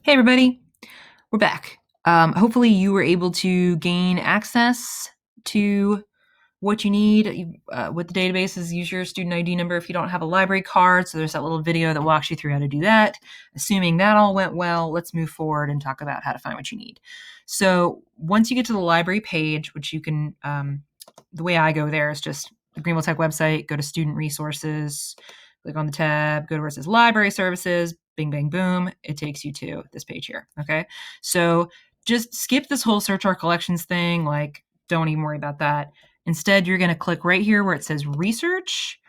Hey, everybody, we're back. Hopefully, you were able to gain access to what you need with the databases. Use your student ID number if you don't have a library card. So, there's that little video that walks you through how to do that. Assuming that all went well, let's move forward and talk about how to find what you need. So, once you get to the library page, which you can, the way I go there is just the Greenville Tech website, go to student resources, click on the tab, go to where it says library services, bing, bang, boom. It takes you to this page here. Okay. So just skip this whole search our collections thing. Like, don't even worry about that. Instead, you're going to click right here where it says research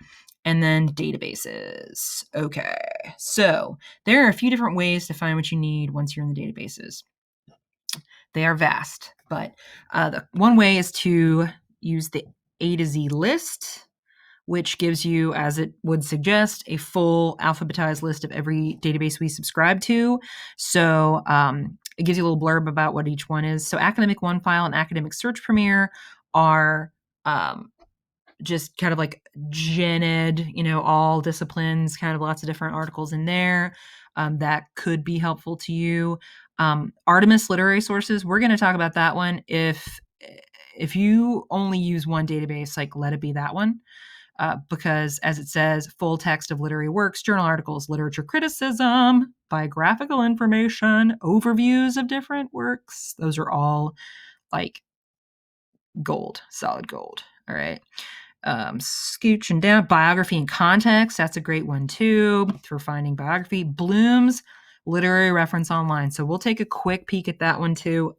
and then databases. Okay. So there are a few different ways to find what you need once you're in the databases. They are vast, but the one way is to use the A to Z list, which gives you, as it would suggest, a full alphabetized list of every database we subscribe to. So it gives you a little blurb about what each one is. So Academic OneFile and Academic Search Premier are just kind of like gen ed, all disciplines, kind of lots of different articles in there that could be helpful to you. Artemis Literary Sources, we're going to talk about that one. If you only use one database, like let it be that one. Because, as it says, full text of literary works, journal articles, literature criticism, biographical information, overviews of different works. Those are all like gold, solid gold. All right. Scooching down, biography and context. That's a great one too for finding biography. Bloom's Literary Reference Online. So we'll take a quick peek at that one too.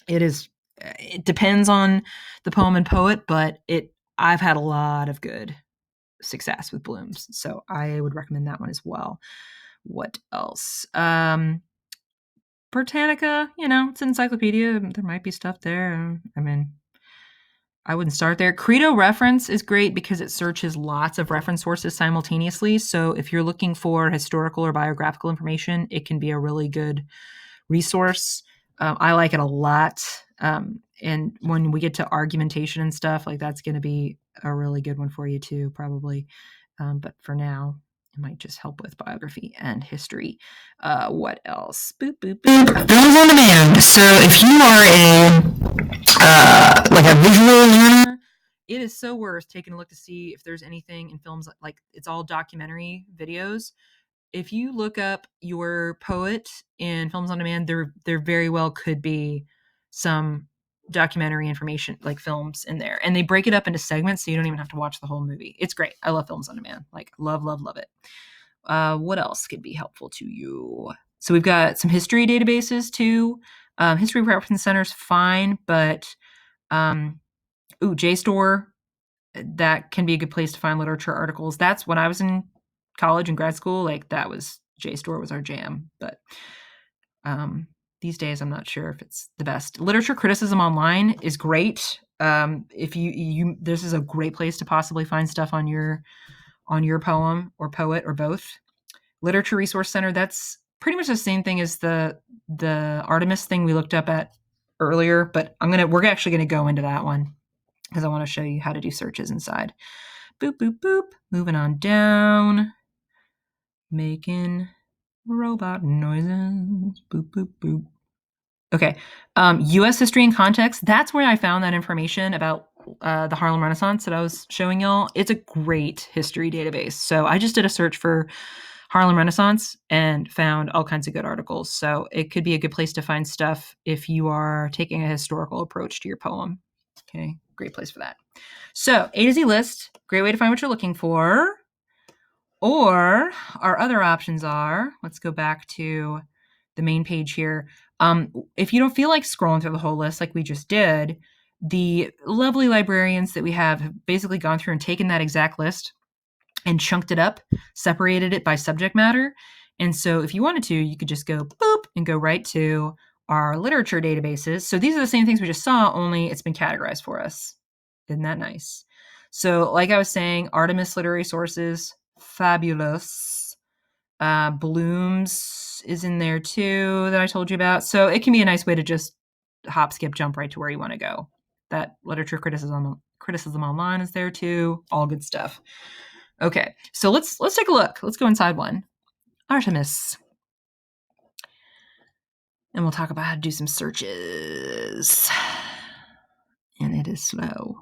It depends on the poem and poet, but I've had a lot of good success with Bloom's, so I would recommend that one as well. What else? Britannica, it's an encyclopedia. There might be stuff there. I mean, I wouldn't start there. Credo Reference is great because it searches lots of reference sources simultaneously. So if you're looking for historical or biographical information, it can be a really good resource. I like it a lot. And when we get to argumentation and stuff, like that's going to be a really good one for you too, probably. But for now, it might just help with biography and history. What else? Boop, boop, boop. Films on demand. So if you are like a visual learner, it is so worth taking a look to see if there's anything in films like it's all documentary videos. If you look up your poet in Films on Demand, there very well could be some documentary information, like films in there, and they break it up into segments, so you don't even have to watch the whole movie. It's great. I love Films on Demand. Like love, love, love it. What else could be helpful to you? So we've got some history databases too. History Reference Center's fine, but JSTOR, that can be a good place to find literature articles. That's when I was in college and grad school, like that was JSTOR was our jam. But these days, I'm not sure if it's the best. Literature Criticism Online is great. If you this is a great place to possibly find stuff on your poem or poet or both. Literature Resource Center, that's pretty much the same thing as the Artemis thing we looked up at earlier, but we're actually gonna go into that one because I want to show you how to do searches inside. Boop, boop, boop. Moving on down. Making robot noises. Boop, boop, boop. Okay. U.S. history and context. That's where I found that information about the Harlem Renaissance that I was showing y'all. It's a great history database. So I just did a search for Harlem Renaissance and found all kinds of good articles. So it could be a good place to find stuff if you are taking a historical approach to your poem. Okay, great place for that. So A to Z list, great way to find what you're looking for. Or our other options are, let's go back to the main page here. If you don't feel like scrolling through the whole list like we just did, the lovely librarians that we have basically gone through and taken that exact list and chunked it up, separated it by subject matter. And so if you wanted to, you could just go boop and go right to our literature databases. So these are the same things we just saw, only it's been categorized for us. Isn't that nice? So like I was saying, Artemis Literary Sources, fabulous. Bloom's is in there too that I told you about. So it can be a nice way to just hop, skip, jump right to where you want to go. That Literature Criticism Online is there too. All good stuff. Okay, so let's take a look. Let's go inside one. Artemis. and we'll talk about how to do some searches. And it is slow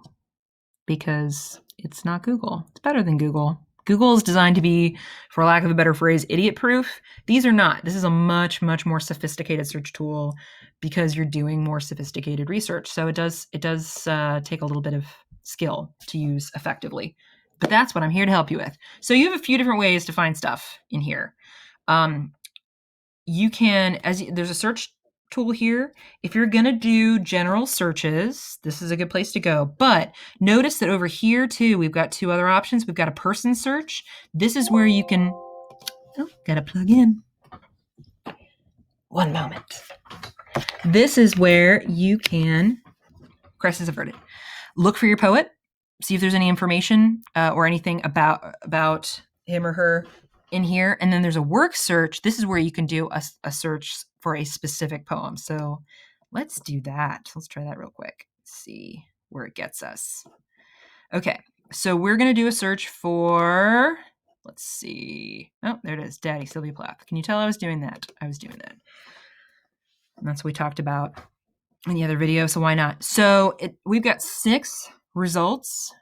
because it's not Google. It's better than Google. Google is designed to be, for lack of a better phrase, idiot-proof. These are not. This is a much, much more sophisticated search tool because you're doing more sophisticated research. So it does take a little bit of skill to use effectively. But that's what I'm here to help you with. So you have a few different ways to find stuff in here. You can, there's a search tool here. If you're going to do general searches, this is a good place to go. But notice that over here too, we've got two other options. We've got a person search. This is where you can, gotta plug in. One moment. This is where you can, crisis averted, look for your poet, see if there's any information or anything about him or her in here. And then there's a work search. This is where you can do a search for a specific poem. So let's do that. Let's try that real quick. See where it gets us. Okay, so we're going to do a search for, let's see. Oh, there it is. Daddy, Sylvia Plath. Can you tell I was doing that? I was doing that. And that's what we talked about in the other video, so why not? So we've got 6 results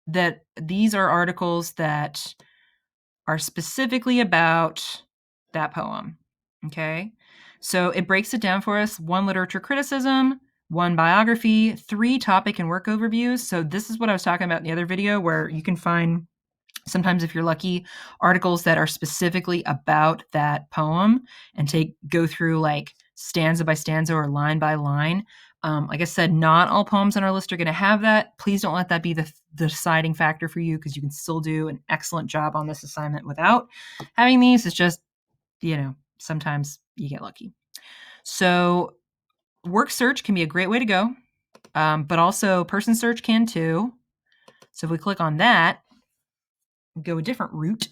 that these are articles that are specifically about that poem, okay? So it breaks it down for us. 1 literature criticism, 1 biography, 3 topic and work overviews. So this is what I was talking about in the other video, where you can find, sometimes if you're lucky, articles that are specifically about that poem and go through like stanza by stanza or line by line. Like I said, not all poems on our list are going to have that. Please don't let that be the deciding factor for you, because you can still do an excellent job on this assignment without having these. It's just, sometimes you get lucky. So work search can be a great way to go, but also person search can too. So if we click on that, go a different route.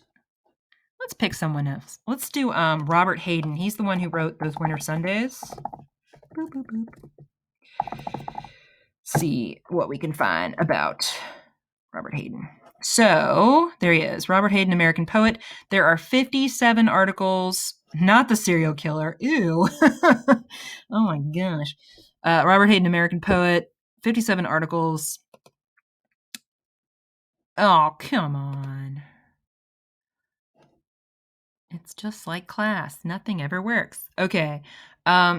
Let's pick someone else. Let's do Robert Hayden. He's the one who wrote those Winter Sundays. Boop, boop, boop. See what we can find about Robert Hayden. So there he is, Robert Hayden, American poet. There are 57 articles, not the serial killer. Ew. Oh my gosh. Robert Hayden, American poet, 57 articles. Oh, come on. It's just like class. Nothing ever works. Okay.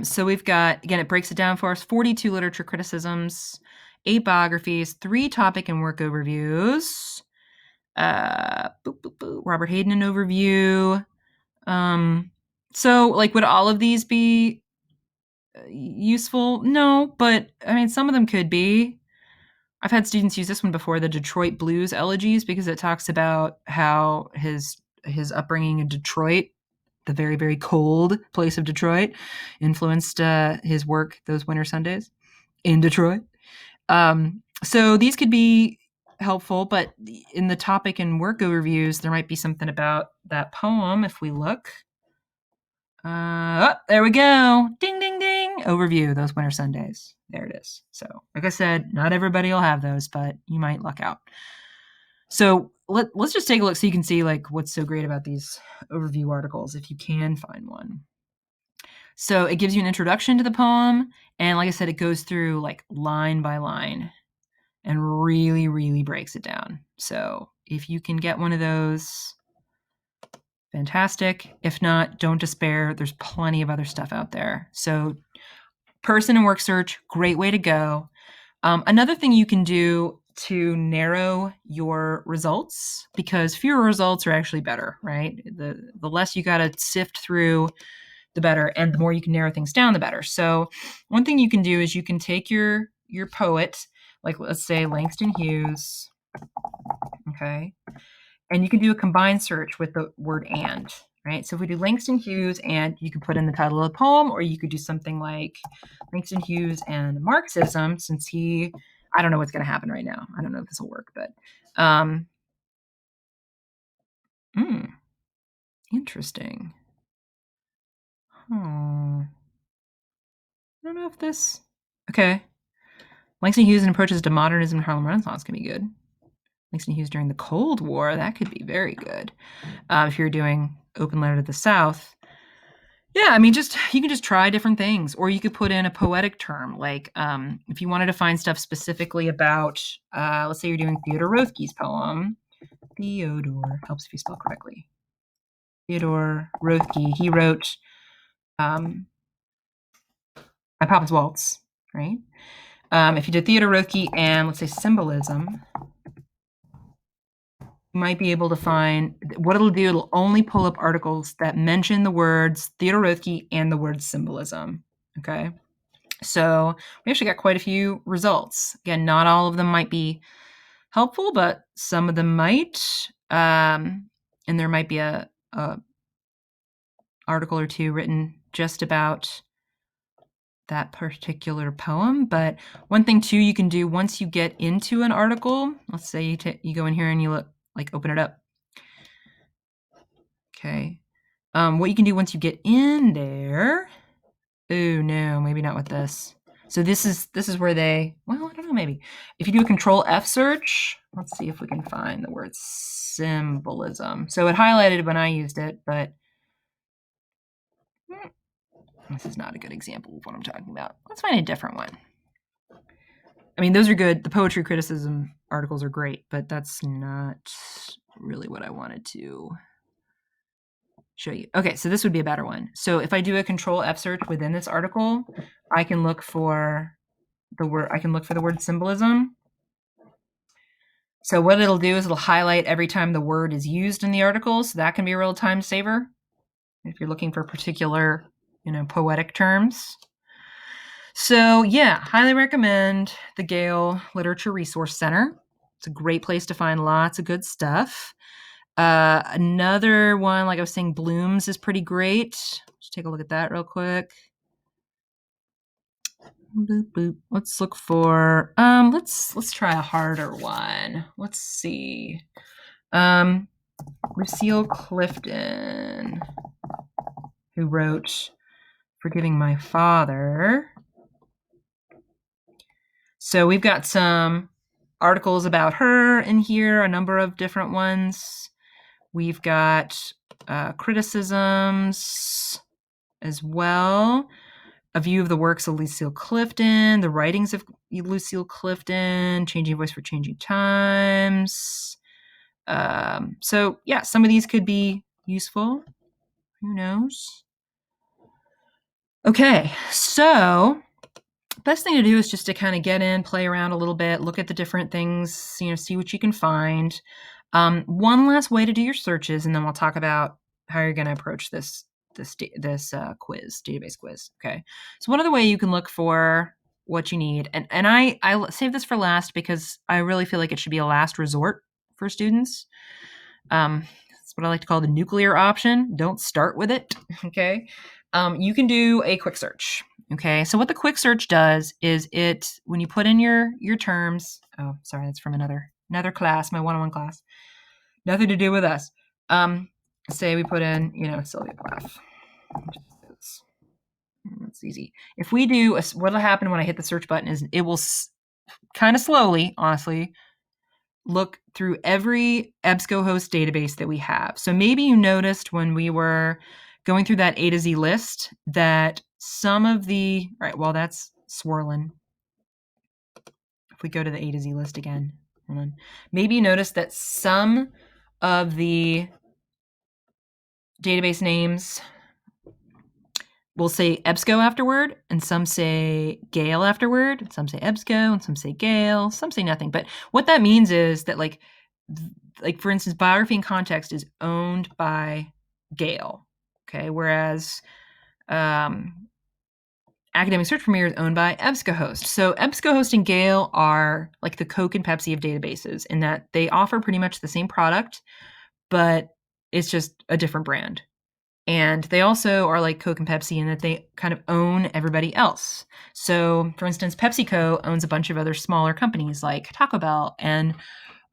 So we've got, again, it breaks it down for us, 42 literature criticisms, 8 biographies, 3 topic and work overviews. Robert Hayden, an overview. So like, would all of these be useful? No, but I mean, some of them could be. I've had students use this one before, the Detroit Blues Elegies, because it talks about how his upbringing in Detroit, the very, very cold place of Detroit, influenced his work those winter Sundays in Detroit. So these could be helpful, but in the topic and work overviews, there might be something about that poem if we look. There we go. Ding, ding, ding. Overview, those winter Sundays. There it is. So, like I said, not everybody will have those, but you might luck out. So let's just take a look so you can see like what's so great about these overview articles, if you can find one. So it gives you an introduction to the poem, and like I said, it goes through like line by line and really, really breaks it down. So if you can get one of those, fantastic. If not, don't despair. There's plenty of other stuff out there. So person and work search, great way to go. Another thing you can do to narrow your results, because fewer results are actually better, right? The less you got to sift through, the better, and the more you can narrow things down, the better. So one thing you can do is you can take your poet, like let's say Langston Hughes, okay, and you can do a combined search with the word "and," right? So if we do Langston Hughes, and you can put in the title of the poem, or you could do something like Langston Hughes and Marxism, since I don't know what's going to happen right now. I don't know if this will work, but interesting. I don't know if this, okay. Langston Hughes and approaches to modernism and Harlem Renaissance can be good. Langston Hughes during the Cold War, that could be very good. If you're doing Open Letter to the South. Yeah, I mean, you can just try different things, or you could put in a poetic term, like if you wanted to find stuff specifically about, let's say you're doing Theodore Roethke's poem. Theodore helps if you spell correctly. Theodore Roethke, he wrote My Papa's Waltz, right? If you did Theodore Roethke and let's say symbolism, you might be able to find what it'll do. It'll only pull up articles that mention the words Theodore Roethke and the word symbolism. Okay. So we actually got quite a few results. Again, not all of them might be helpful, but some of them might. And there might be a article or two written just about that particular poem. But one thing too you can do once you get into an article, let's say you go in here and you look, like open it up. Okay. What you can do once you get in there. Oh no, maybe not with this. So this is where they, well, I don't know, maybe. If you do a control F search, let's see if we can find the word symbolism. So it highlighted when I used it, but this is not a good example of what I'm talking about. Let's find a different one. I mean, those are good. The poetry criticism articles are great, but that's not really what I wanted to show you. Okay, so this would be a better one. So if I do a control F search within this article, I can look for the word symbolism. So what it'll do is it'll highlight every time the word is used in the article. So that can be a real time saver if you're looking for particular, poetic terms. So yeah, highly recommend the Gale Literature Resource Center. It's a great place to find lots of good stuff. Another one, like I was saying, Bloom's is pretty great. Let's take a look at that real quick. Boop, boop. Let's look for let's try a harder one. Let's see. Lucille Clifton, who wrote Forgiving My Father. So we've got some articles about her in here, a number of different ones. We've got criticisms as well. A view of the works of Lucille Clifton, the writings of Lucille Clifton, Changing Voice for Changing Times. So yeah, some of these could be useful. Who knows? Okay, so best thing to do is just to kind of get in, play around a little bit, look at the different things, see what you can find. One last way to do your searches, and then we'll talk about how you're going to approach this quiz, database quiz. Okay. So one other way you can look for what you need, and I save this for last because I really feel like it should be a last resort for students. That's what I like to call the nuclear option. Don't start with it. Okay. You can do a quick search. Okay. So what the quick search does is when you put in your terms, oh, sorry, that's from another class, my one-on-one class, nothing to do with us. Say we put in, Sylvia Plath. It's easy. If we do, what'll happen when I hit the search button is it will kind of slowly, honestly, look through every EBSCOhost database that we have. So maybe you noticed when we were going through that A to Z list that some of the, all right, well, that's swirling. If we go to the A to Z list again, hold on. Maybe you noticed that some of the database names will say EBSCO afterward, and some say Gale afterward. Some say EBSCO, and some say Gale. Some say nothing. But what that means is that, like for instance, Biography and Context is owned by Gale, okay, whereas Academic Search Premier is owned by EBSCOhost. So EBSCOhost and Gale are like the Coke and Pepsi of databases in that they offer pretty much the same product, but it's just a different brand. And they also are like Coke and Pepsi in that they kind of own everybody else. So, for instance, PepsiCo owns a bunch of other smaller companies like Taco Bell and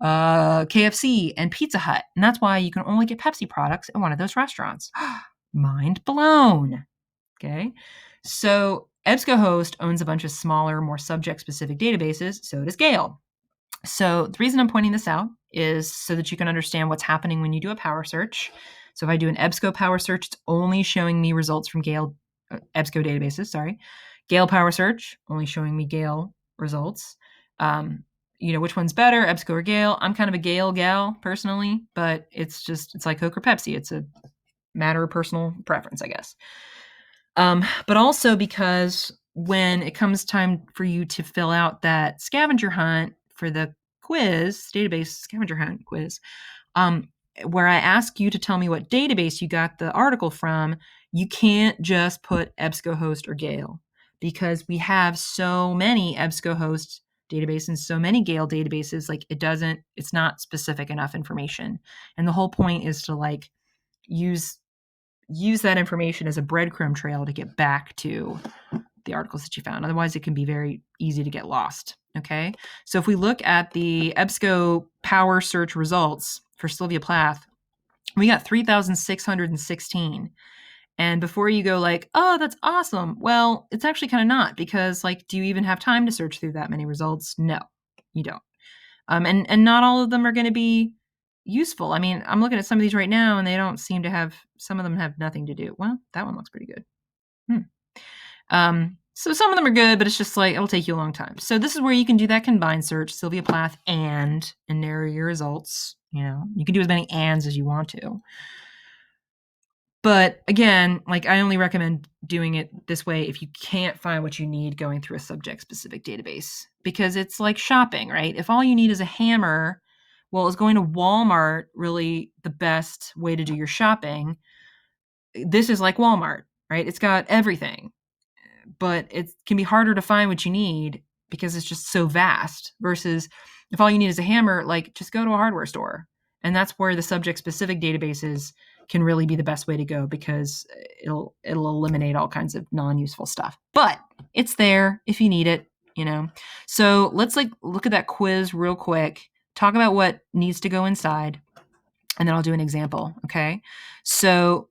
KFC and Pizza Hut. And that's why you can only get Pepsi products at one of those restaurants. Mind blown. Okay. So EBSCOhost owns a bunch of smaller, more subject-specific databases. So does Gale. So the reason I'm pointing this out is so that you can understand what's happening when you do a power search. So if I do an EBSCO power search, it's only showing me results from Gale EBSCO databases. Sorry, Gale power search only showing me Gale results. Which one's better, EBSCO or Gale? I'm kind of a Gale gal personally, but it's like Coke or Pepsi. It's a matter of personal preference, I guess. But also because when it comes time for you to fill out that scavenger hunt for the quiz, database scavenger hunt quiz, where I ask you to tell me what database you got the article from, you can't just put EBSCOhost or Gale, because we have so many EBSCOhost databases and so many Gale databases, like it's not specific enough information. And the whole point is to like use that information as a breadcrumb trail to get back to the articles that you found. Otherwise, it can be very easy to get lost. Okay. So if we look at the EBSCO power search results for Sylvia Plath, we got 3,616. And before you go like, oh, that's awesome. Well, it's actually kind of not, because like, do you even have time to search through that many results? No, you don't. And not all of them are going to be useful. I mean, I'm looking at some of these right now and they don't seem to have, some of them have nothing to do. Well, that one looks pretty good. So some of them are good, but it's just like, it'll take you a long time. So this is where you can do that combined search, Sylvia Plath and narrow your results. You can do as many ands as you want to. But again, like I only recommend doing it this way if you can't find what you need going through a subject-specific database, because it's like shopping, right? If all you need is a hammer, well, is going to Walmart really the best way to do your shopping? This is like Walmart, right? It's got everything, but it can be harder to find what you need because it's just so vast, versus if all you need is a hammer, like just go to a hardware store. And that's where the subject-specific databases can really be the best way to go, because it'll eliminate all kinds of non-useful stuff. But it's there if you need it, So let's like look at that quiz real quick, talk about what needs to go inside, and then I'll do an example, okay? So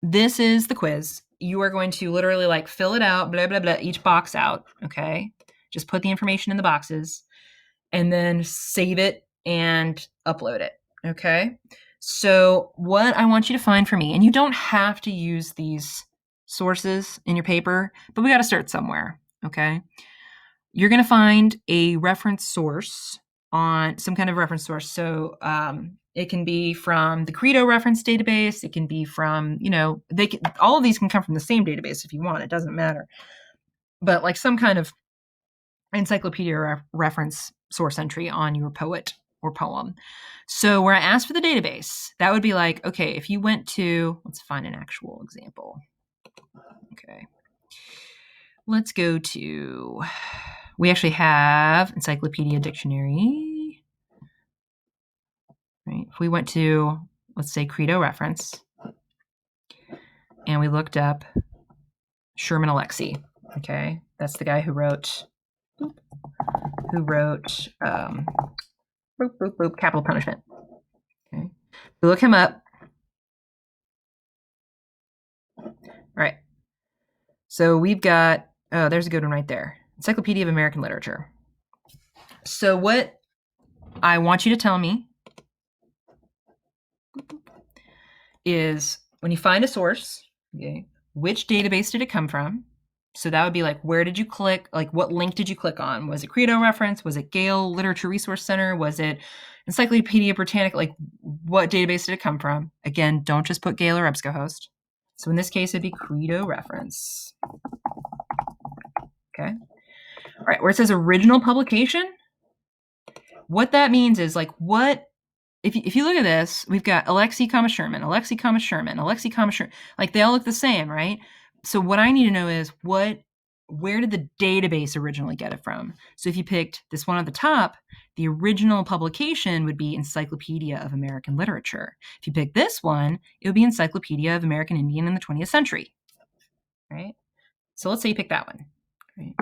this is the quiz. You are going to literally like fill it out, blah, blah, blah, each box out, okay? Just put the information in the boxes and then save it and upload it, okay? So what I want you to find for me, and you don't have to use these sources in your paper, but we got to start somewhere, okay? You're going to find a reference source on some kind of reference source. So it can be from the Credo reference database. It can be from, all of these can come from the same database if you want. It doesn't matter. But like some kind of encyclopedia reference source entry on your poet or poem. So where I asked for the database, that would be like, okay, if you went to, let's find an actual example. Okay. Let's go to, we actually have Encyclopedia Dictionary. Right? If we went to, let's say, Credo reference, and we looked up Sherman Alexie, okay? That's the guy who wrote Capital Punishment. Okay, we look him up. All right. So we've got, oh, there's a good one right there. Encyclopedia of American Literature. So what I want you to tell me is when you find a source, okay, which database did it come from? So that would be like, where did you click? Like, what link did you click on? Was it Credo reference? Was it Gale Literature Resource Center? Was it Encyclopedia Britannica? Like, what database did it come from? Again, don't just put Gale or EBSCOhost. So in this case, it'd be Credo reference. Okay. All right. Where it says original publication, what that means is like, what, if you look at this, we've got Alexie, Sherman, Alexie, Sherman, Alexie, Sherman, like they all look the same, right? So what I need to know is where did the database originally get it from? So if you picked this one at the top, the original publication would be Encyclopedia of American Literature. If you pick this one, it would be Encyclopedia of American Indian in the 20th Century, right? So let's say you pick that one, right?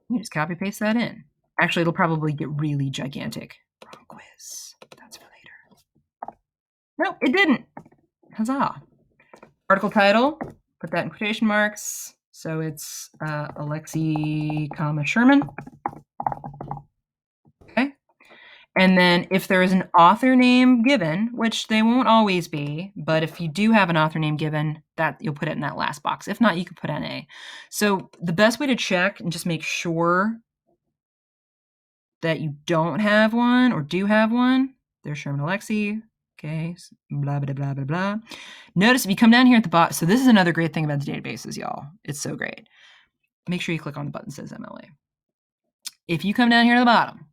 You just copy paste that in. Actually, it'll probably get really gigantic. Wrong quiz. That's for later. No, it didn't. Huzzah. Article title, put that in quotation marks. So it's Alexie, Sherman. Okay. And then if there is an author name given, which they won't always be, but if you do have an author name given, that you'll put it in that last box. If not, you can put NA. So the best way to check and just make sure that you don't have one or do have one, there's Sherman Alexie. Okay, blah, blah, blah, blah, blah. Notice if you come down here at the bottom, so this is another great thing about the databases, y'all. It's so great. Make sure you click on the button that says MLA. If you come down here to the bottom,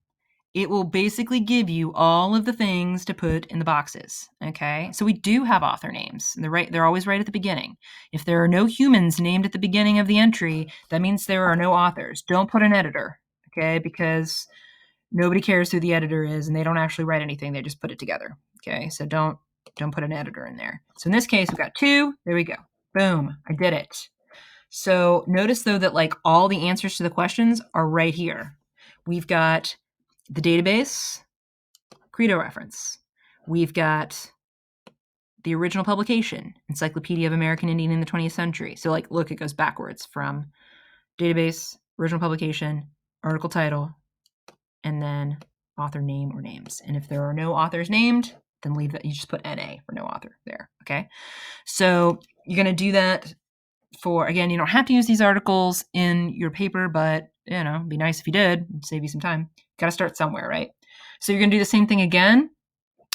it will basically give you all of the things to put in the boxes. Okay, so we do have author names. They're always right at the beginning. If there are no humans named at the beginning of the entry, that means there are no authors. Don't put an editor, okay, because nobody cares who the editor is, and they don't actually write anything. They just put it together. Okay, so don't put an editor in there. So in this case, we've got 2. There we go. Boom, I did it. So notice though that like all the answers to the questions are right here. We've got the database, Credo reference. We've got the original publication, Encyclopedia of American Indian in the 20th Century. So like, look, it goes backwards from database, original publication, article title, and then author name or names. And if there are no authors named, then leave that. You just put NA for no author there. Okay. So you're going to do that for, again, you don't have to use these articles in your paper, but it'd be nice if you did. It'd save you some time. Got to start somewhere, right? So you're going to do the same thing again,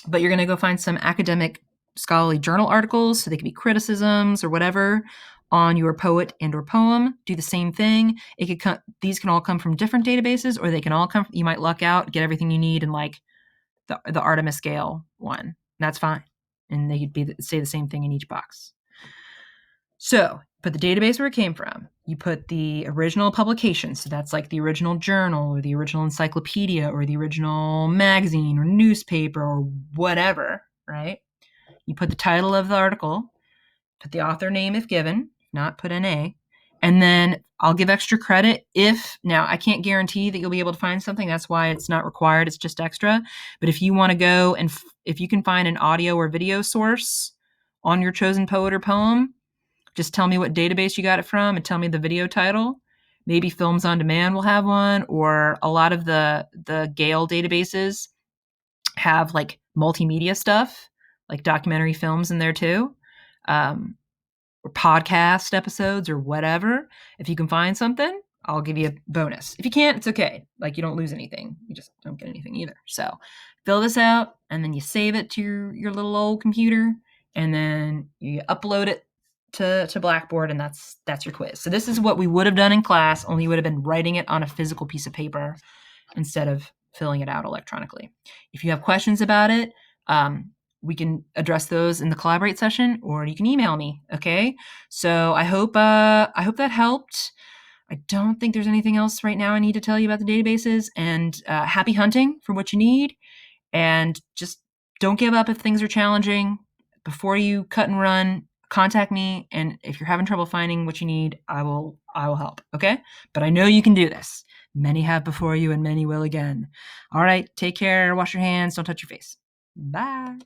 but you're going to go find some academic scholarly journal articles. So they could be criticisms or whatever on your poet and or poem. Do the same thing. These can all come from different databases, or they can all come. You might luck out, get everything you need in like the Artemis Gale one. That's fine, and they could say the same thing in each box. So put the database where it came from. You put the original publication. So that's like the original journal or the original encyclopedia or the original magazine or newspaper or whatever, right? You put the title of the article, put the author name if given, if not, put NA. And then I'll give extra credit now I can't guarantee that you'll be able to find something. That's why it's not required. It's just extra. But if you want to go and if you can find an audio or video source on your chosen poet or poem, just tell me what database you got it from and tell me the video title. Maybe Films on Demand will have one, or a lot of the Gale databases have like multimedia stuff, like documentary films in there too, or podcast episodes or whatever. If you can find something, I'll give you a bonus. If you can't, it's okay. Like you don't lose anything. You just don't get anything either. So fill this out and then you save it to your little old computer and then you upload it to Blackboard, and that's your quiz. So this is what we would have done in class, only you would have been writing it on a physical piece of paper instead of filling it out electronically. If you have questions about it, we can address those in the Collaborate session, or you can email me. Okay. So I hope that helped. I don't think there's anything else right now I need to tell you about the databases, and happy hunting for what you need, and just don't give up if things are challenging. Before you cut and run, contact me, and if you're having trouble finding what you need, I will help. Okay. But I know you can do this. Many have before you and many will again. All right. Take care. Wash your hands. Don't touch your face. Bye.